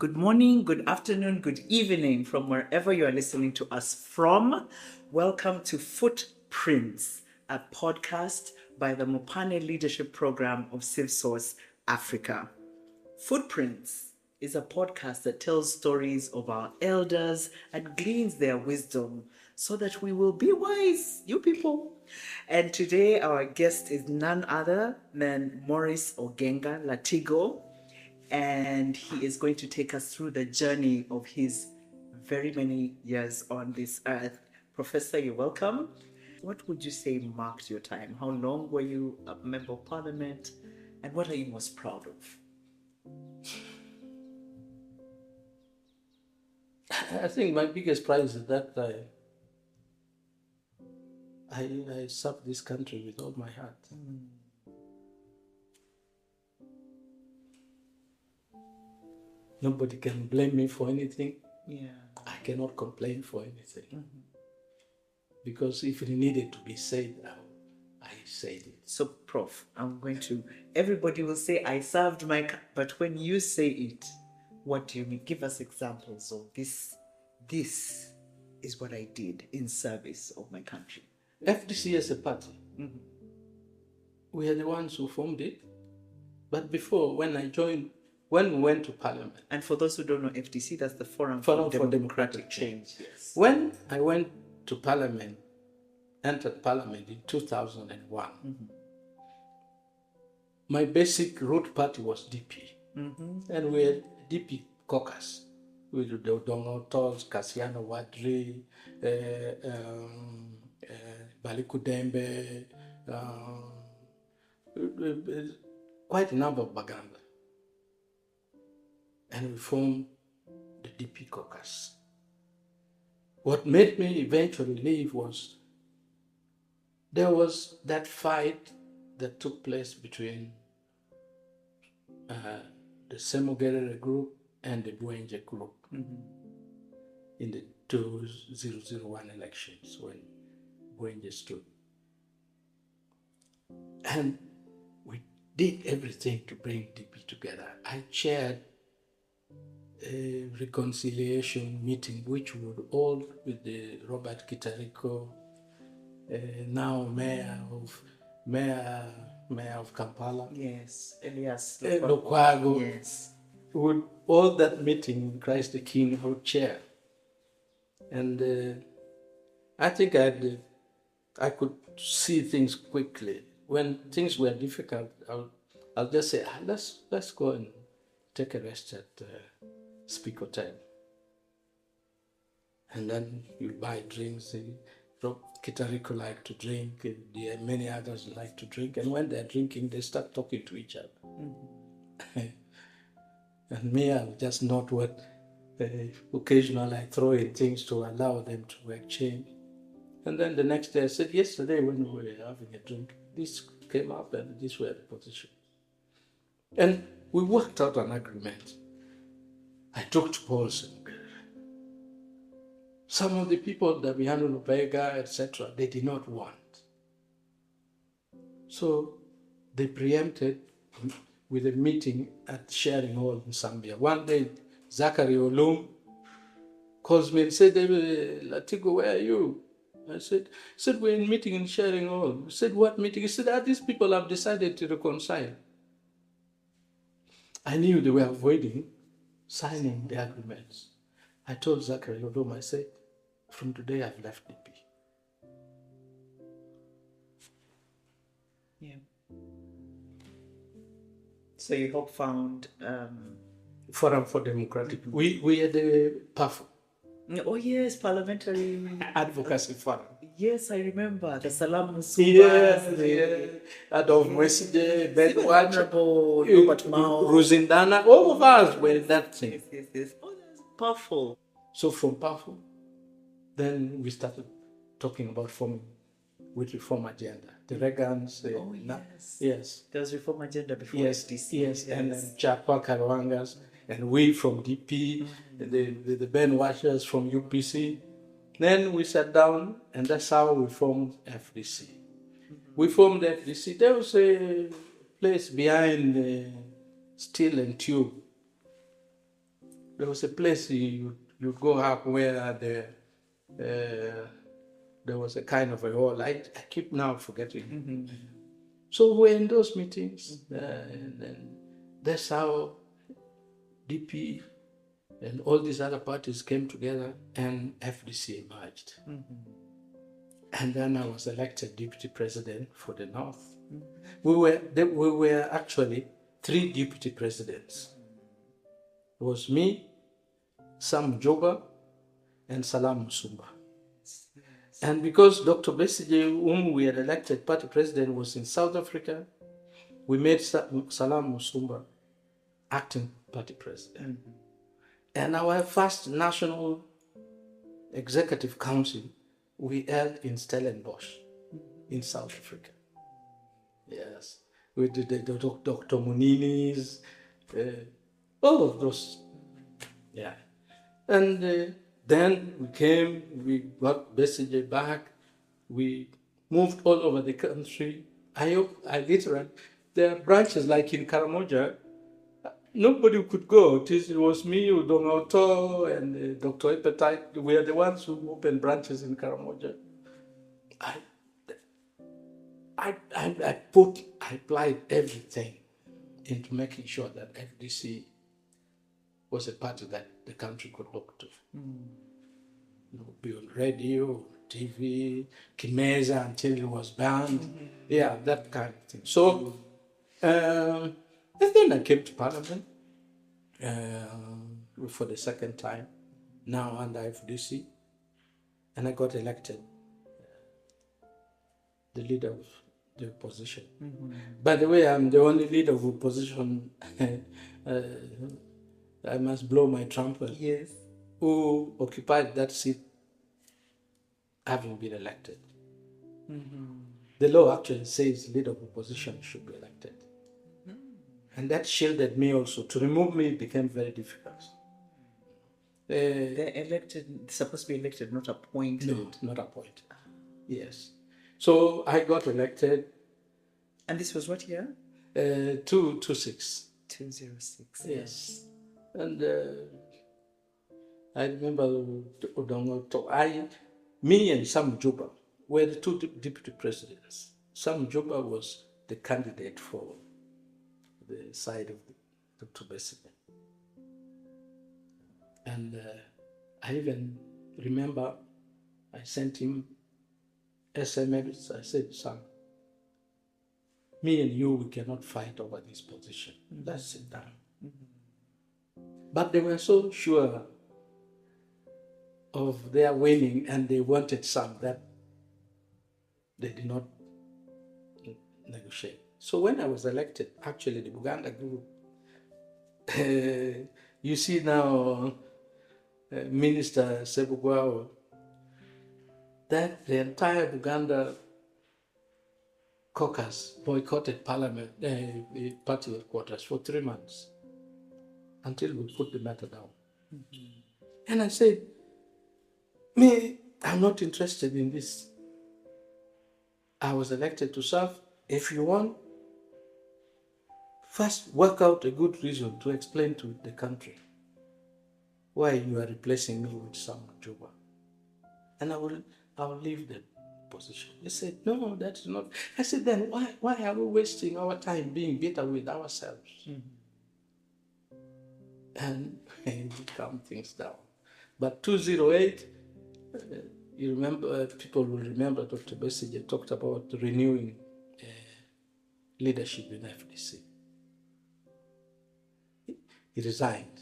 Good morning, good afternoon, good evening from wherever you are listening to us from. Welcome to Footprints, a podcast by the Mopane Leadership Program of CivSource Africa. Footprints is a podcast that tells stories of our elders and gleans their wisdom so that we will be wise, you people. And today our guest is none other than Maurice Ogenga Latigo, and he is going to take us through the journey of his very many years on this earth. Professor, you're welcome. What would you say marked your time? How long were you a member of parliament? And what are you most proud of? I think my biggest prize is that I served this country with all my heart. Nobody can blame me for anything. Yeah. I cannot complain for anything. Because if it needed to be said, I said it. So, Prof, everybody will say, I served but when you say it, what do you mean? Give us examples of this. This is what I did in service of my country. FDC as a party, we are the ones who formed it. But before, when we went to Parliament. And for those who don't know, FDC, that's the Forum for Democratic Change. Yes. When I went to Parliament, entered Parliament in 2001, my basic root party was DP. And we had DP caucus with the Dongo Tolls, Cassiano Wadri, Baliku Dembe, quite a number of Baganda. And we formed the DP caucus. What made me eventually leave was there was that fight that took place between the Semogerere group and the Buenje group in the 2001 elections when Buenje stood. And we did everything to bring DP together. I chaired a reconciliation meeting which would all with the Robert Kitariko, now mayor of Kampala. Yes, Elias Lukwago. Yes. Would all that meeting Christ the King would chair. And I think I could see things quickly. When things were difficult, I'll just say, let's go and take a rest at Speak Hotel. And then you buy drinks. Kitariko like to drink, many others like to drink. And when they're drinking, they start talking to each other. And me, I'll just note what occasionally I throw in things to allow them to exchange. And then the next day I said, yesterday when we were having a drink, this came up and these were the positions. And we worked out an agreement. I talked to Paul Semogerere. Some of the people, Damiano Lubega, etc., they did not want. So they preempted with a meeting at Sharing Hall in Zambia. One day, Zachary Olum calls me and said, Latigo, where are you? I said, we're in meeting in Sharing Hall. I said, what meeting? He said, these people have decided to reconcile. I knew they were avoiding signing the agreements. I told Zachary Olum, I said, from today I've left DP. Yeah. So you helped found Forum for Democratic. We had a PAF. Oh yes, Parliamentary Advocacy Forum. Yes, I remember the Salam Musubas, Adolf Mweside, Ben Honourable Robert Mao, Ruzindana, all of us were in that thing. Yes. Oh, that's powerful. So from powerful, then we started talking about forming with Reform Agenda. The Regans. Yes. There was Reform Agenda before FDC. Yes, and then Chapa Karawangas, and we from DP, the Ben Washers from UPC. Then we sat down, and that's how we formed FDC. We formed FDC. There was a place behind Steel and Tube. there was a place you go up where there was a kind of a hall. I keep now forgetting. So we're in those meetings, and then that's how DP and all these other parties came together, and FDC emerged. And then I was elected deputy president for the North. We were actually 3 deputy presidents. It was me, Sam Joba, and Salam Musumba. And because Dr. Besigye, whom we had elected party president, was in South Africa, we made Salam Musumba acting party president. And our first national executive council we held in Stellenbosch in South Africa. Yes, we did the Dr. Munini's, all of those. Yeah. And then we got Besigye back. We moved all over the country. I literally, there are branches like in Karamoja, nobody could go. It was me, Udong Auto, and Dr. Epetite. We are the ones who opened branches in Karamoja. I applied everything into making sure that FDC was a party that the country could look to. Be on radio, TV, Kimeza until it was banned. Yeah, that kind of thing. So, and then I came to Parliament for the second time, now under FDC, and I got elected the leader of the opposition. By the way, I'm the only leader of opposition. I must blow my trumpet. Yes. Who occupied that seat having been elected. The law actually says leader of opposition should be elected. And that shielded me also. To remove me became very difficult. They're elected, supposed to be elected, not appointed. No, not appointed. Yes. So I got elected. And this was what year? 206. 206. Yes. And I remember me and Sam Juba were the 2 deputy presidents. Sam Juba was the candidate for the side of Dr. Besigye. And I even remember I sent him SMS. I said, Sam, me and you, we cannot fight over this position. Let's sit down. But they were so sure of their winning, and they wanted some that they did not negotiate. So when I was elected, actually the Uganda group, you see now Minister Sebugwao, that the entire Uganda caucus boycotted Parliament, the party headquarters for 3 months until we put the matter down. And I said, I'm not interested in this. I was elected to serve. If you want, first work out a good reason to explain to the country why you are replacing me with Sam Juba. And I will leave the position. They said, no, that's not. I said, then why are we wasting our time being bitter with ourselves? And we calm things down. But 208, you remember, people will remember Dr. Besigye talked about renewing leadership in FDC. He resigned.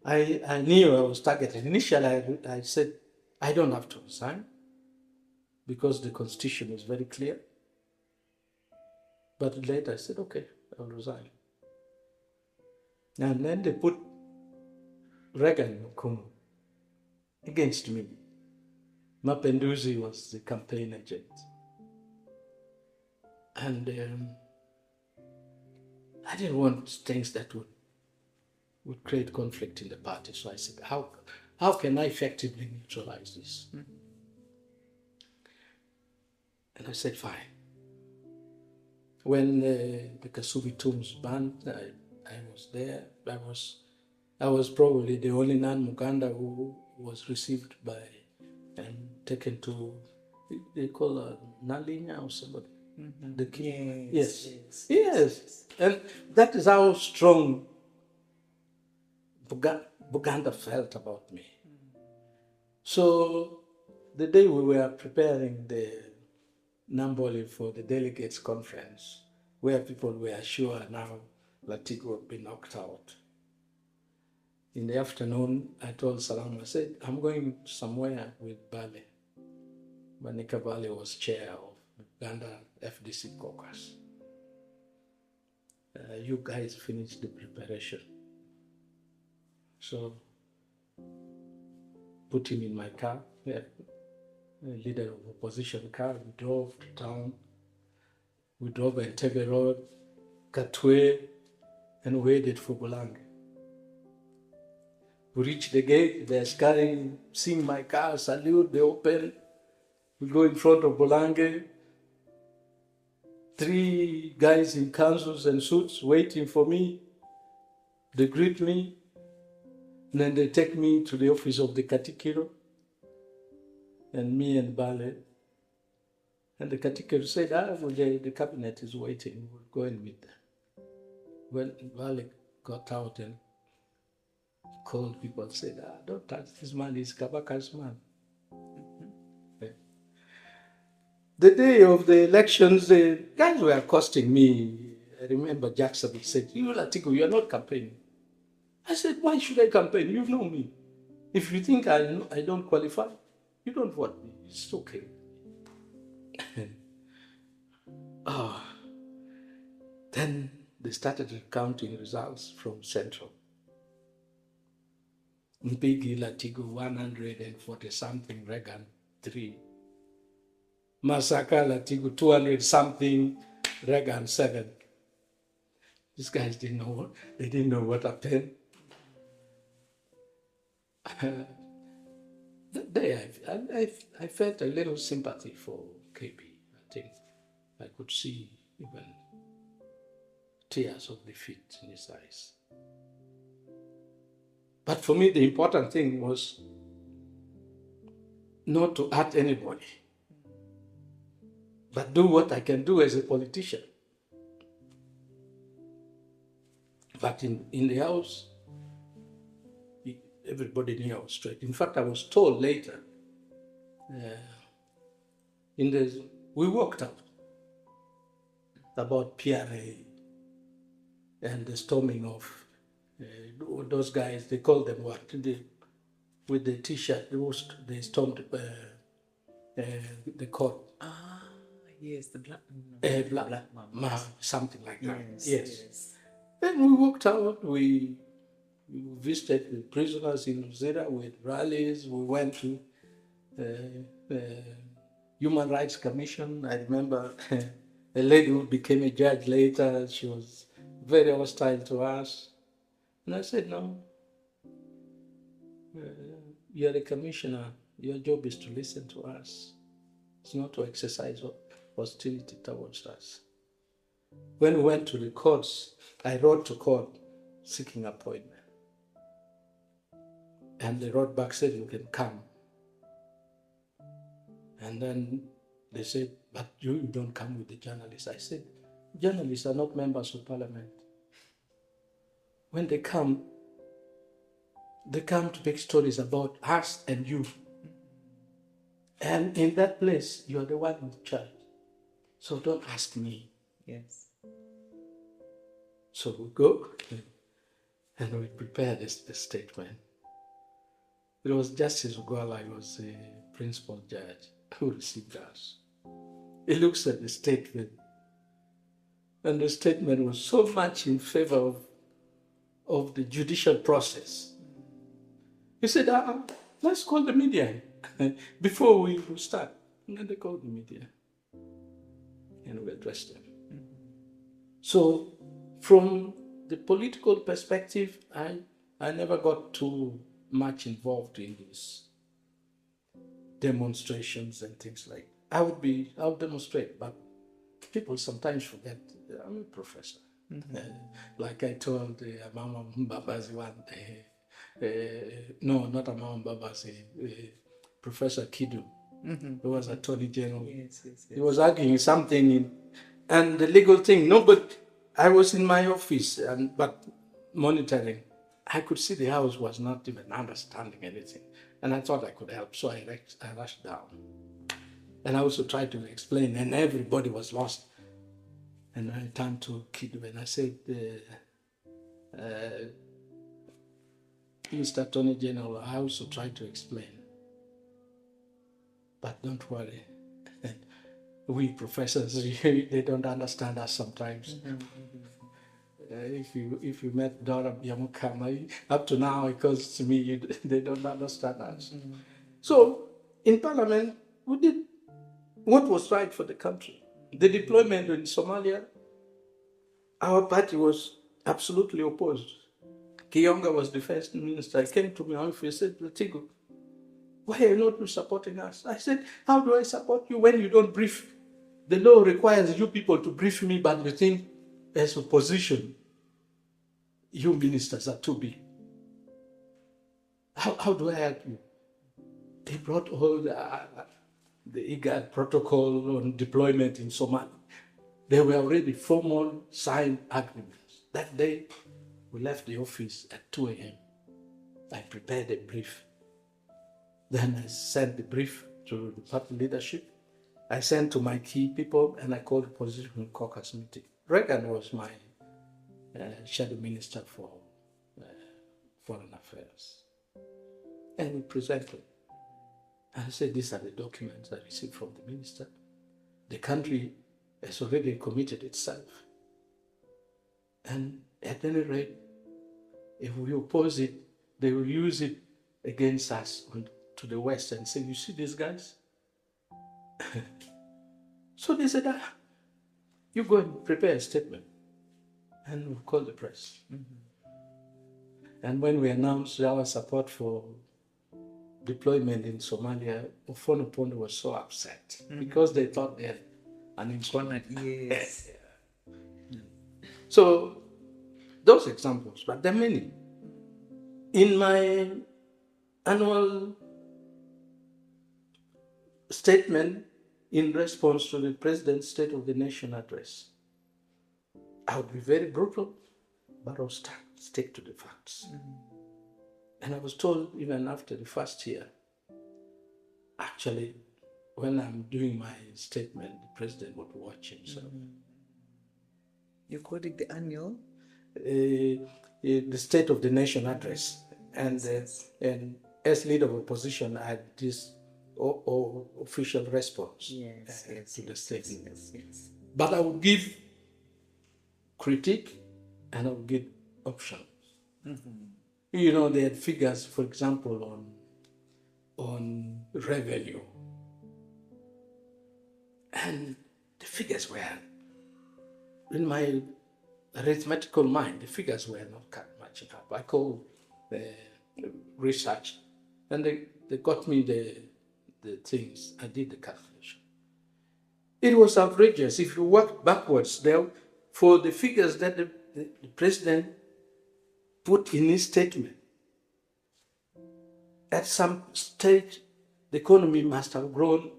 I knew I was targeted. Initially, I said, I don't have to resign because the constitution is very clear. But later I said, okay, I'll resign. And then they put Reagan Nkumu against me. Mapenduzi was the campaign agent. And I didn't want things that would create conflict in the party. So I said, how can I effectively neutralize this? And I said, fine. When the Kasubi tombs burned, I was there. I was I was probably the only non-Muganda who was received by and taken to, they call her Nalinya or somebody. The king. Yes. And that is how strong Buganda felt about me. So the day we were preparing the Namboli for the delegates conference, where people were sure now Latigo would be knocked out. In the afternoon, I told Salam, I said, I'm going somewhere with Bale. Banika Bale was chair of Uganda FDC caucus. You guys finished the preparation. So, put him in my car, a leader of opposition car. We drove to town. We drove Entebbe Road, Katwe, and waited for Bulange. We reached the gate, they're scanning, seeing my car, salute, they open. We go in front of Bulange. 3 guys in councils and suits waiting for me. They greet me. And then they take me to the office of the Katikiro. And me and Bale. And the Katikiro said, well, the cabinet is waiting. We'll go and meet them. When Bale got out and called people, said, don't touch this man, he's Kabaka's man. The day of the elections, the guys were accosting me. I remember Jackson said, you Latigo, you're not campaigning. I said, why should I campaign? You know me. If you think I don't qualify, you don't vote me. It's okay. Then they started counting results from Central. Mpigi Latigo 140 something, Reagan 3. Masaka Latigo 200 something, Reagan 7. These guys didn't know what happened. That day I felt a little sympathy for KB. I think I could see even tears of defeat in his eyes. But for me, the important thing was not to hurt anybody, but do what I can do as a politician. But in the house, everybody knew I was straight. In fact, I was told later, we walked up about PRA and the storming of those guys, they called them what? With the T-shirt, they stormed the court. Yes, the black man, something like that. Yes. Then we walked out, we visited the prisoners in Uzira with rallies. We went to the Human Rights Commission. I remember a lady who became a judge later, she was very hostile to us. And I said, no, you're a commissioner. Your job is to listen to us. It's not to exercise hostility towards us. When we went to the courts, I wrote to court seeking appointment. And they wrote back, said, you can come. And then they said, but you don't come with the journalists. I said, journalists are not members of parliament. When they come to make stories about us and you. And in that place, you're the one in charge. So don't ask me. Yes. So we go and we prepare the statement. It was Justice Ugwala, he was the principal judge who received us. He looks at the statement, and the statement was so much in favor of the judicial process. He said, let's call the media before we start. And then they called the media. And we addressed them. So from the political perspective, I never got too much involved in these demonstrations and things like that. I would demonstrate, but people sometimes forget I'm a professor. Like I told Mama Mbabazi one day, no, not Amam Babasi, Professor Kidu, who was Attorney General. Yes, yes, He yes. was arguing something, and the legal thing. No, but I was in my office, but monitoring. I could see the house was not even understanding anything, and I thought I could help, so I rushed down. And I also tried to explain, and everybody was lost. And I turned to Kidu and I said, Mr. Attorney General, I also tried to explain. But don't worry. We professors, they don't understand us sometimes. If you met Dora Biamukama, up to now, because to me, they don't understand us. So in Parliament, we did what was right for the country. The deployment in Somalia, our party was absolutely opposed. Kiyonga was the first minister. He came to my office and said, Latigo, why are you not supporting us? I said, how do I support you when you don't brief? The law requires you people to brief me, but you think as opposition, you ministers are too big. How do I help you? They brought all the IGAD protocol on deployment in Somalia. There were already formal signed agreements. That day, we left the office at 2 a.m. I prepared a brief. Then I sent the brief to the party leadership. I sent to my key people, and I called the opposition caucus meeting. Reagan was my shadow minister for foreign affairs. And we presented. And I said, these are the documents I received from the minister. The country has already committed itself. And at any rate, if we oppose it, they will use it against us to the West and say, you see these guys? So they said, you go and prepare a statement. And we'll call the press. And when we announced our support for deployment in Somalia, Ofonopondo was so upset because they thought they had an instrument. Yes. So those examples, but there are many. In my annual statement in response to the President's State of the Nation address, I would be very brutal, but I would stick to the facts. And I was told even after the first year, actually, when I'm doing my statement, the President would watch himself. You called it the annual? The State of the Nation address. And as leader of opposition, I had this official response to the statement. Yes. But I would give critique and I would give options. You know, they had figures, for example, on revenue. And the figures were, in my arithmetical mind, the figures were not matching up. I called the research, and they got me the things. I did the calculation. It was outrageous. If you work backwards there, for the figures that the President put in his statement, at some stage, the economy must have grown.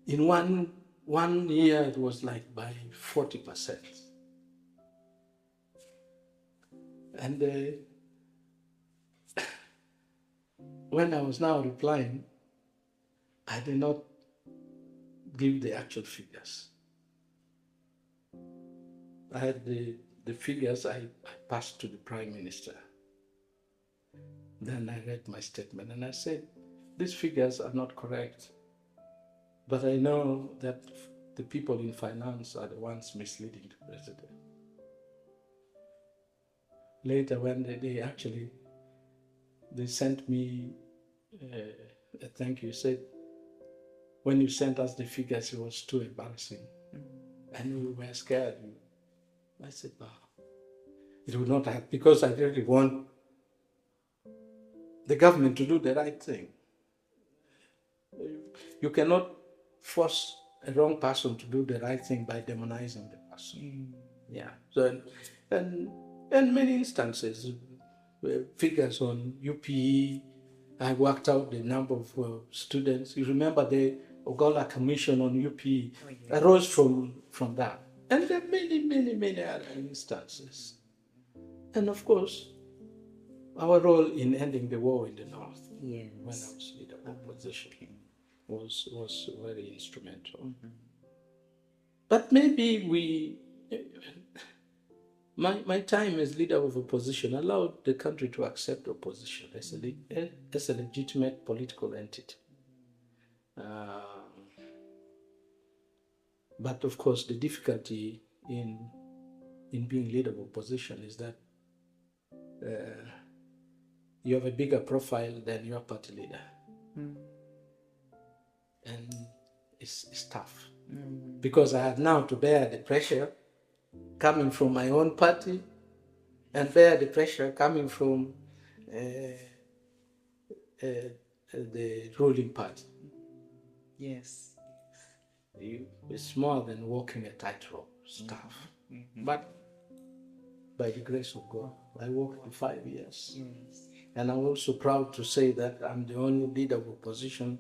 In one year, it was like by 40%. And when I was now replying, I did not give the actual figures. I had the figures I passed to the Prime Minister. Then I read my statement and I said, these figures are not correct, but I know that the people in finance are the ones misleading the President. Later, when they sent me a thank you, said, when you sent us the figures, it was too embarrassing. And we were scared. I said, no, it would not have, because I really want the government to do the right thing. You cannot force a wrong person to do the right thing by demonizing the person. Yeah. So, and many instances, figures on UPE. I worked out the number of students. You remember the Ogola Commission on UPE arose from that. And there are many other instances. And of course, our role in ending the war in the north, when I was leader of opposition, was very instrumental. But maybe my time as leader of opposition allowed the country to accept opposition as a legitimate political entity. But of course, the difficulty in being leader of opposition is that you have a bigger profile than your party leader. And it's tough. Because I had now to bear the pressure coming from my own party and bear the pressure coming from the ruling party. Yes. It's more than walking a tightrope. It's tough. But by the grace of God, I walked for 5 years. And I'm also proud to say that I'm the only leader of opposition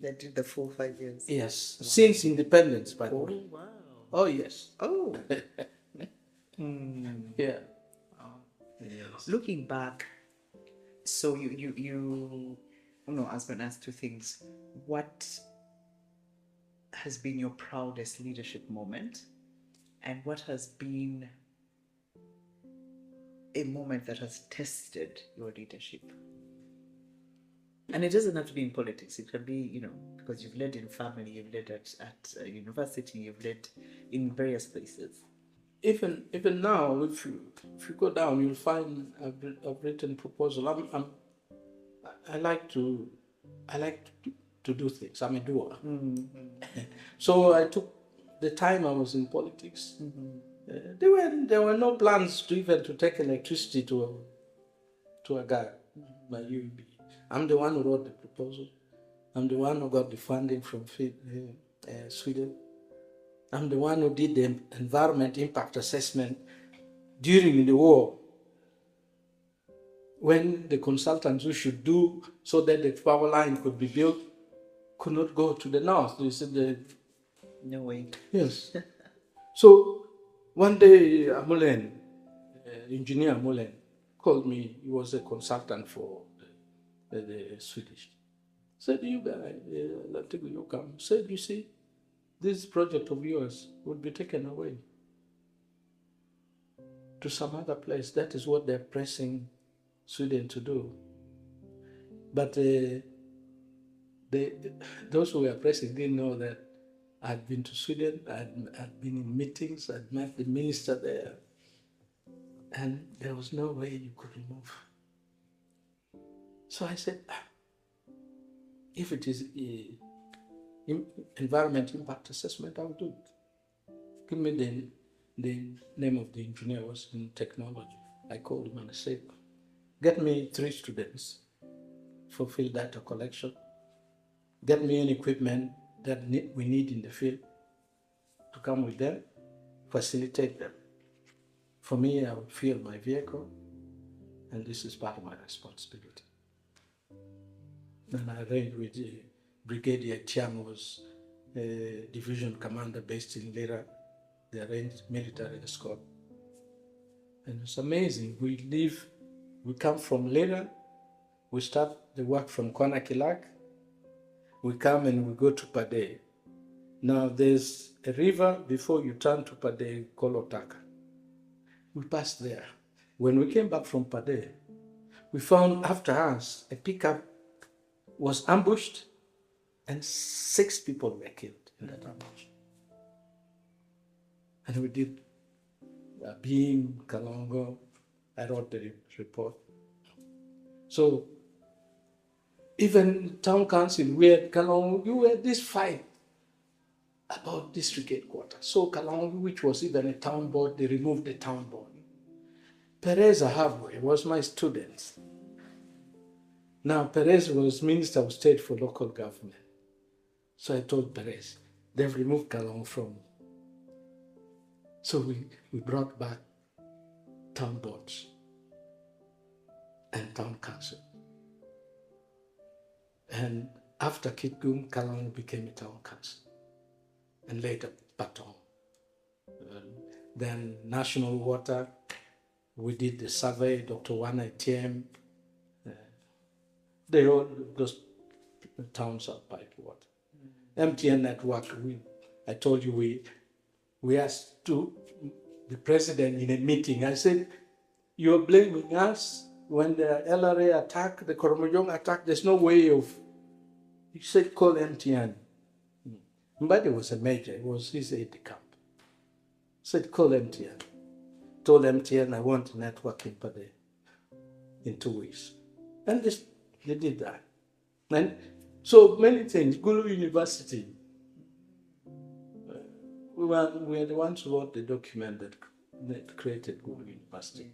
that did the full 5 years. Yes, since independence, by the way. Oh, wow. Oh, yes. Oh. Yeah. Yes. Looking back, so you know, I was going to ask two things. What has been your proudest leadership moment? And what has been a moment that has tested your leadership? And it doesn't have to be in politics. It can be, you know, because you've led in family, you've led at university, you've led in various places. Even now, if you go down, you'll find I've written proposal. I like to do things. I'm a doer. So I took the time I was in politics. There were no plans to take electricity to Agago by UEB. I'm the one who wrote the proposal. I'm the one who got the funding from Sweden. I'm the one who did the environment impact assessment during the war, when the consultants who should do so that the power line could be built could not go to the north. They said no way. Yes. So one day, engineer Mullen, called me. He was a consultant for the Swedish. Said, you guys, Latigo, you come. Said, you see, this project of yours would be taken away to some other place. That is what they're pressing Sweden to do. But those who were pressing didn't know that I'd been to Sweden, I'd been in meetings, I'd met the minister there, and there was no way you could remove. So I said, if it is environment impact assessment, I'll do it. Give me the name of the engineer, was in technology. I called him and I said, get me 3 students for field data collection. Get me any equipment that we need in the field to come with them, facilitate them. For me, I would fuel my vehicle, and this is part of my responsibility. Then I arranged with Brigadier Chiang, was a division commander based in Lira. They arranged military escort. And it's amazing. We come from Lira, we start the work from Kwanakilak, we come and we go to Pade. Now there's a river before you turn to Pade called Otaka. We passed there. When we came back from Pade, we found after us a pickup was ambushed and 6 people were killed in that ambush. And we did Beam, Kalongo. I wrote the report. So even town council, we had Kalongo, you had this fight about district headquarters. So Kalongo, which was even a town board, they removed the town board. Perez Ahabwe was my student. Now, Perez was Minister of State for Local Government. So I told Perez, they've removed Kalongo from. So we brought back town boards. and town council. And after Kitgum, Kallang became a town council, and later Patong. Then National Water, we did the survey, Dr. Wana Tiem. They all, those towns are piped water. MTN network, I told you we asked to the president in a meeting. I said, you're blaming us when the LRA attack, the Koromojong attack, there's no way of, he said, call MTN. But it was a major, it was his aide de camp. Said, call MTN. Told MTN, I want a network in 2 weeks. And they did that. And so many things. Gulu University, we were the ones who wrote the document that created Gulu University.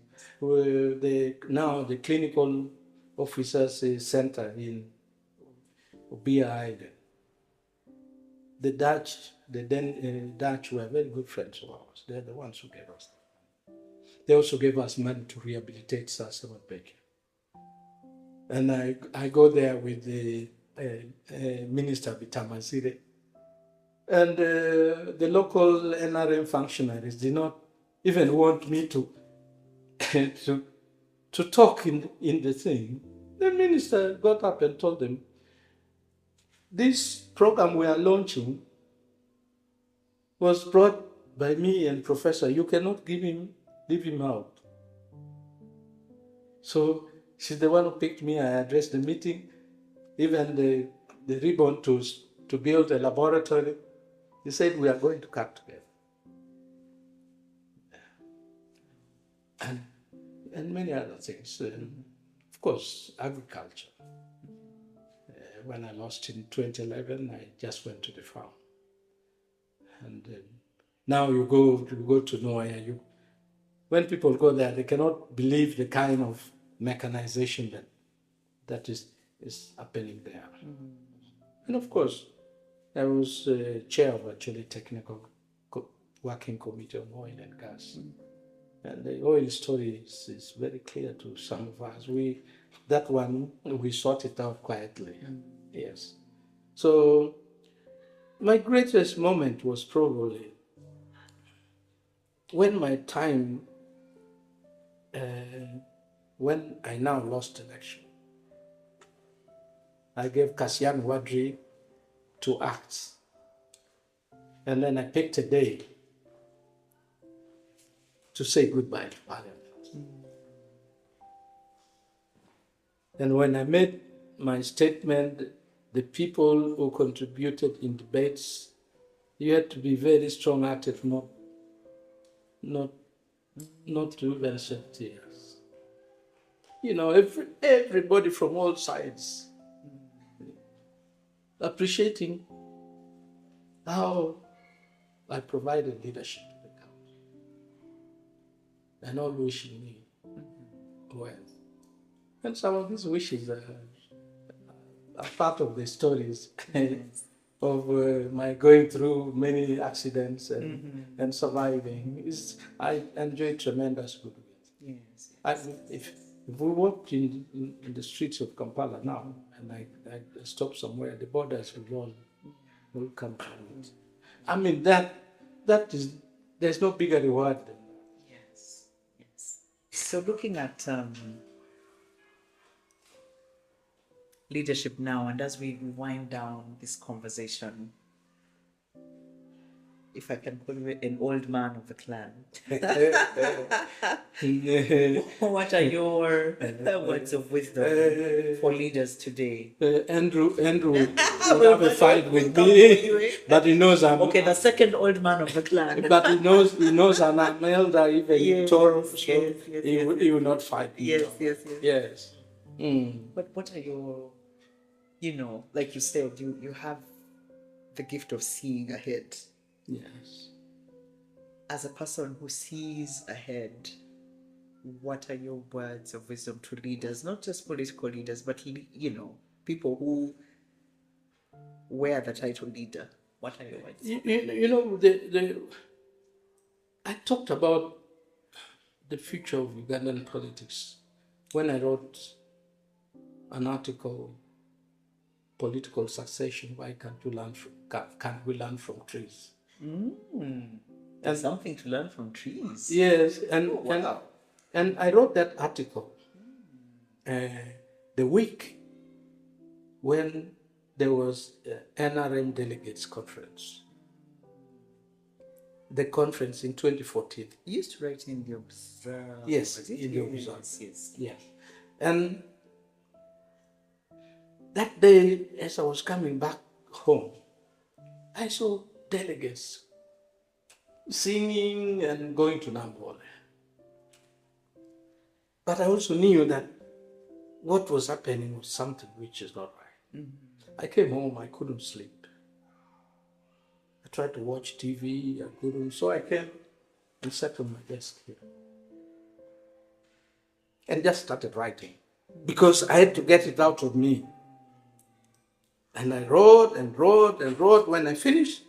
Now the clinical officers center in Ubia Island. The Dutch were very good friends of ours. They're the ones who gave us. They also gave us money to rehabilitate Sasema Beke. And I go there with the Minister Bitamazire. And the local NRM functionaries did not even want me to talk in the thing. The minister got up and told them, this program we are launching was brought by me and Professor. You cannot leave him out. So she's the one who picked me. I addressed the meeting, even the ribbon to build a laboratory. He said, we are going to cut together. And many other things. Of course, agriculture. When I lost in 2011, I just went to the farm. And now you go to nowhere. When people go there, they cannot believe the kind of mechanization that is happening there. And of course, I was chair of actually technical working committee on oil and gas. And the oil story is very clear to some of us. That one, we sort it out quietly. Yes. So my greatest moment was probably when my time, when I now lost election. I gave Kasian Wadri 2 acts. And then I picked a day to say goodbye to Parliament. And when I made my statement, the people who contributed in debates, you had to be very strong-hearted, not to even shed tears. You know, everybody from all sides appreciating how I provided leadership to the country, and all wishing me well. And some of these wishes are part of the stories of my going through many accidents and surviving. I enjoy tremendous goodwill. Yes. If we walked in the streets of Kampala now, and I stop somewhere, the borders will come to it. I mean, that is, there's no bigger reward than that. Yes. So looking at leadership now, and as we wind down this conversation, if I can call you an old man of the clan, what are your words of wisdom for leaders today? Andrew will have a fight with me, but he knows I'm okay. The second old man of the clan, but he knows I'm an elder, even in Toro, so he will not fight me. Yes. But what are your, like you said, you have the gift of seeing ahead. Yes. As a person who sees ahead, what are your words of wisdom to leaders, not just political leaders, but, people who wear the title leader? What are your words? I talked about the future of Ugandan politics when I wrote an article, Political Succession, why can't we learn from trees? There's something to learn from trees. Yes, Wow. and I wrote that article the week when there was NRM Delegates Conference. The conference in 2014. You used to write in the Observer. Yes, in the Observer. Yes. Yes. And that day, as I was coming back home, I saw delegates singing and going to Nambole. But I also knew that what was happening was something which is not right. I came home, I couldn't sleep. I tried to watch TV, I couldn't. So I came and sat on my desk here and just started writing because I had to get it out of me. And I wrote and wrote and wrote. When I finished,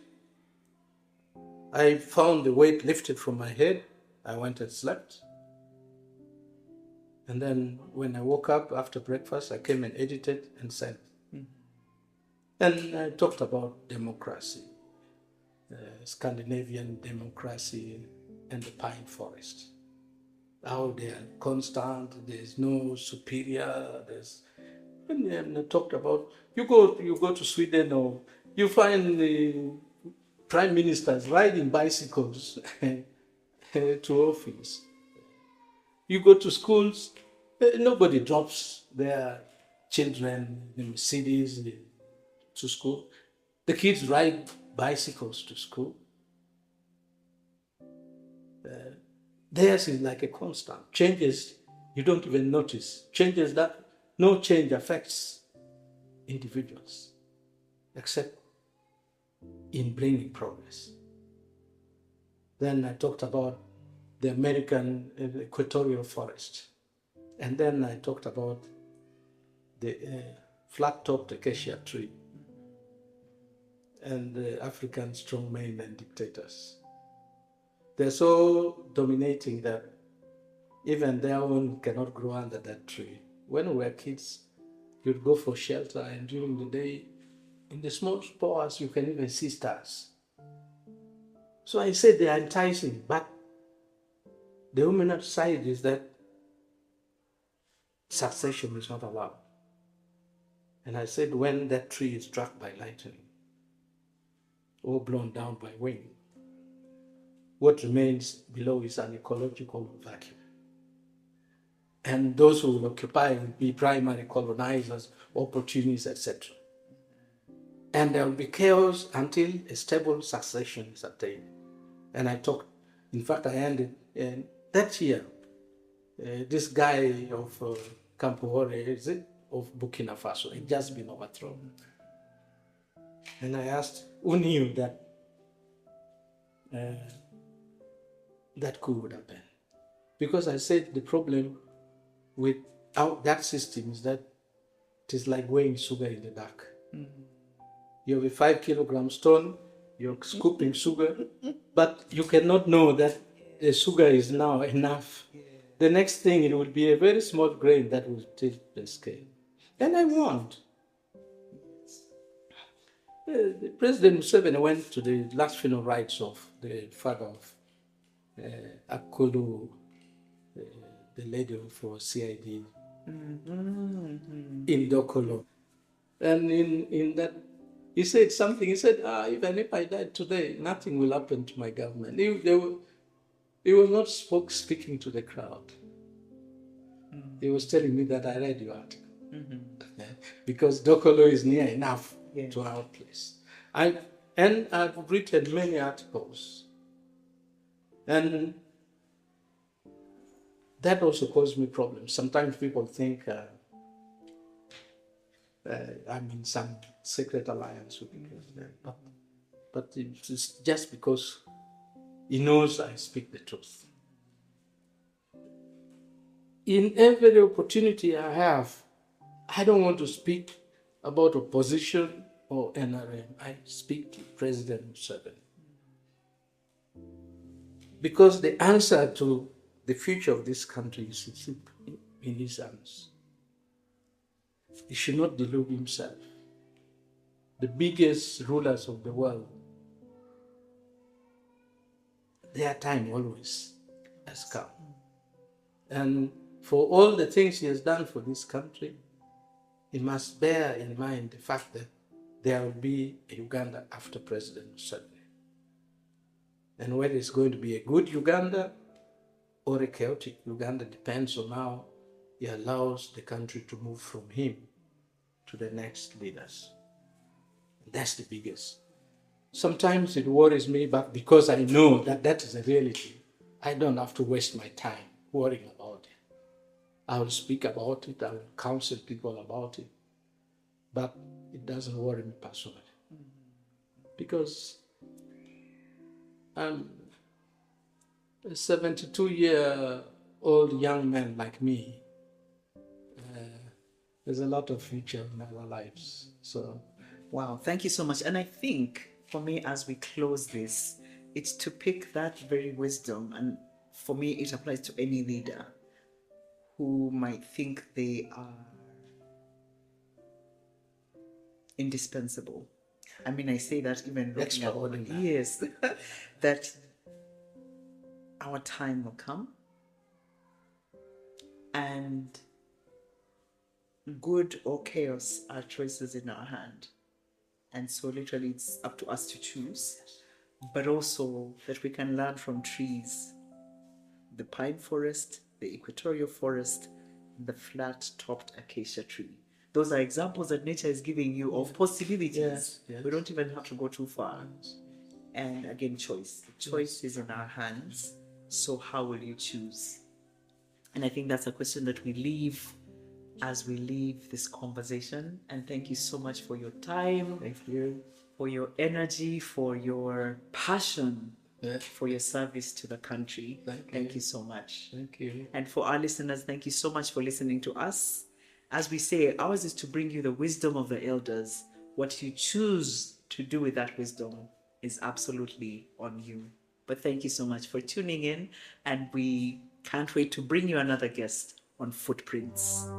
I found the weight lifted from my head. I went and slept. And then when I woke up after breakfast, I came and edited and sent. And I talked about democracy, Scandinavian democracy and the pine forest. How they are constant, there's no superior, and I talked about, you go to Sweden or you find the prime ministers riding bicycles to office. You go to schools, nobody drops their children in cities to school. The kids ride bicycles to school. Theirs is like a constant. Changes you don't even notice. Changes that no change affects individuals except in bringing progress. Then I talked about the American equatorial forest. And then I talked about the flat-topped acacia tree and the African strongmen and dictators. They're so dominating that even their own cannot grow under that tree. When we were kids, you'd go for shelter, and during the day, in the small spores, you can even see stars. So I said they are enticing, but the human side is that succession is not allowed. And I said when that tree is struck by lightning or blown down by wind, what remains below is an ecological vacuum. And those who will occupy will be primary colonizers, opportunists, etc. And there will be chaos until a stable succession is attained. And I talked, in fact, I ended that year. This guy of Kampuhore, of Burkina Faso, had just been overthrown. And I asked, who knew that that coup would happen? Because I said the problem with that system is that it is like weighing sugar in the dark. You have a 5 kilogram stone, you're scooping sugar, but you cannot know that the sugar is now enough. The next thing, it will be a very small grain that will take the scale. And I warned. President Museveni went to the last funeral rites of the father of Akulu, the lady for CID, in Dokolo. And in that, he said something. He said, even if I died today, nothing will happen to my government. He was not speaking to the crowd. He was telling me that I read your article. Because Dokolo is near enough to our place. And I've written many articles. And that also caused me problems. Sometimes people think I'm in some secret alliance with the president. But it's just because he knows I speak the truth. In every opportunity I have, I don't want to speak about opposition or NRM. I speak to President Museveni. Because the answer to the future of this country is simple. in his hands. He should not delude himself. The biggest rulers of the world, their time always has come. And for all the things he has done for this country, he must bear in mind the fact that there will be a Uganda after President Museveni. And whether it's going to be a good Uganda or a chaotic Uganda depends on how he allows the country to move from him to the next leaders. That's the biggest. Sometimes it worries me, but because I know that that is a reality, I don't have to waste my time worrying about it. I will speak about it, I will counsel people about it, but it doesn't worry me personally. Because I'm a 72-year-old young man like me. There's a lot of future in our lives. So, wow, thank you so much. And I think for me, as we close this, it's to pick that very wisdom. And for me, it applies to any leader who might think they are indispensable. I mean, I say that even looking at all, yes, that our time will come and good or chaos are choices in our hand. And so literally it's up to us to choose, but also that we can learn from trees, the pine forest, the equatorial forest, the flat-topped acacia tree. Those are examples that nature is giving you of possibilities. Yes, yes. We don't even have to go too far. And again, choice. The choice is in our hands. So how will you choose? And I think that's a question that we leave as we leave this conversation. And thank you so much for your time. Thank you. For your energy, for your passion, for your service to the country. Thank you so much. Thank you. And for our listeners, thank you so much for listening to us. As we say, ours is to bring you the wisdom of the elders. What you choose to do with that wisdom is absolutely on you. But thank you so much for tuning in, and we can't wait to bring you another guest on Footprints.